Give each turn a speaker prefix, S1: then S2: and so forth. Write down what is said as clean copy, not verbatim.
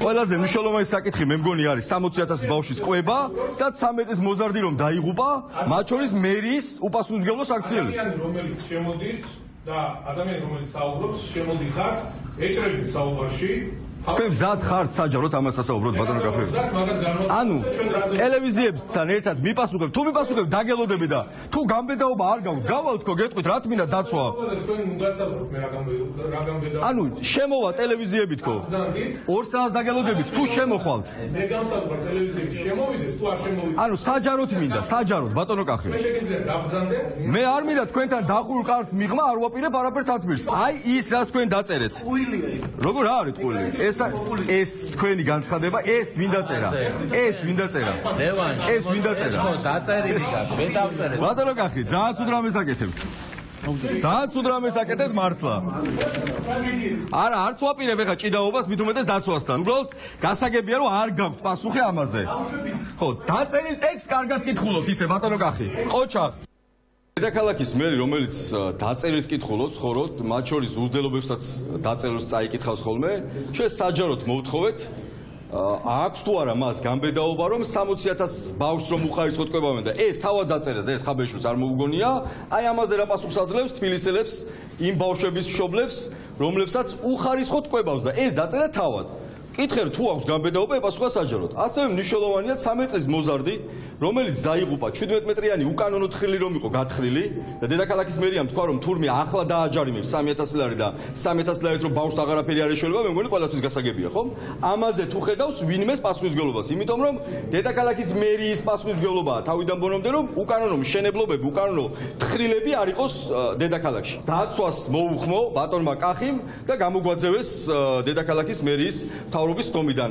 S1: ყველაზე მნიშვნელოვანი საკითხი მე მგონი არის 60,000 ბავშვის კვება და 13-ის მოზარდი რომ დაიღუპა, მათ შორის მერის უპასუხისმგებლო საქციელი.
S2: ადამიანი რომელიც შემოდის და ადამიანი რომელიც საუბრობს, შემოდიხარ ეჭრებით საუბარში.
S1: თქვენ მზად ხართ საჯაროდ ამას ასაუბროთ ბატონო კახები. ანუ ტელევიზიებთან ერთად მიპასუხებ, თუ მიპასუხებ დაგელოდები და თუ გამბედაობა არ გაქვს, გავალ თქო გეტყვით რა თქმა უნდა დაცვა. ანუ შემოვა ტელევიზიები თქო. 2 საათს დაგელოდებით, თუ შემოხვალთ.
S2: მე განსაზღვრა ტელევიზიები შემოვიდეს, თუ არ შემოვიდეს.
S1: ანუ საჯაროდ მინდა, საჯაროდ ბატონო კახები.
S2: მე შეგიძლია გაბრძანდეთ.
S1: მე არ მინდა თქვენთან დახურ კარts მიღმა, არ ვაპირებ არაფერ თათბირს. აი ის რაც თქვენ დაწერეთ. როგორ რა არის ტყუილი? ეს თქვენი განცხადება, ეს ვინ დაწერა? ეს ვინ დაწერა?
S3: ლევანში.
S1: ეს ვინ დაწერა?
S3: ხო, დაწერილი გაქვს, მე დავწერე.
S1: ბატონო კახი, ძალიან ცუდ რამეს აკეთებთ. ძალიან ცუდ რამეს აკეთებთ მართლა. არა, არც ვაპირებ ეხა ჭიდაობას, მით უმეტეს დაცვასთან. უბრალოდ გასაგებია რომ არ გაქვთ პასუხი ამაზე. ხო, დაწერილ ტექსტს კარგად კითხულობთ ისე ბატონო კახი. ყოჩა. დედაქალაქის მერი, რომელიც დაწერილს კითხულობს, ხოლო მათ შორის უზრდელობებსაც დაწერილს წაიკითხავს ხოლმე, ჩვენ საჯაროდ მოვთხოვეთ, აქვს თუ არა მას გამბედაობა, რომ 60,000 ბავშვს რომ უხარისხოთ კვებავენ და ეს თავად დაწერეს და ეს ხაბეშუც არ მოუგონია, აი ამაზე რა პასუხს აძლევს თბილისელებს, იმ ბავშვების მშობლებს, რომლებსაც უხარისხოთ კვებავს და ეს დაწერა თავად. კითხე თუ აქვს გამბედაობა, epasukha საჯაროდ. ასევე მნიშვნელოვანია 13 წლის მოზარდი, რომელიც დაიღუპა 17 მეტრიანი უკანონო თხრილი რომ იყო გათხრილი და დედაქალაქის მერიამ თქვა რომ თურმე ახლა დააჯარიმებს 3,000 ლარი და 3,000 ლარით რომ ბავშვს აღარაფერი არ ეშველება, მე მგონი ყველასთვის გასაგებია, ხო? ამაზე თუ ხედავს ვინმეს პასუხისმგებლობას, იმიტომ რომ დედაქალაქის მერიის პასუხისმგებლობაა თავიდან ბოლომდე რომ უკანონო მშენებლობები, უკანონო თხრილები არ იყოს დედაქალაქში. დაცვას მოუხმო ბატონმა კახიმ და გამოგვაძევეს დედაქალაქის მერიის მთავრობის თომიდან.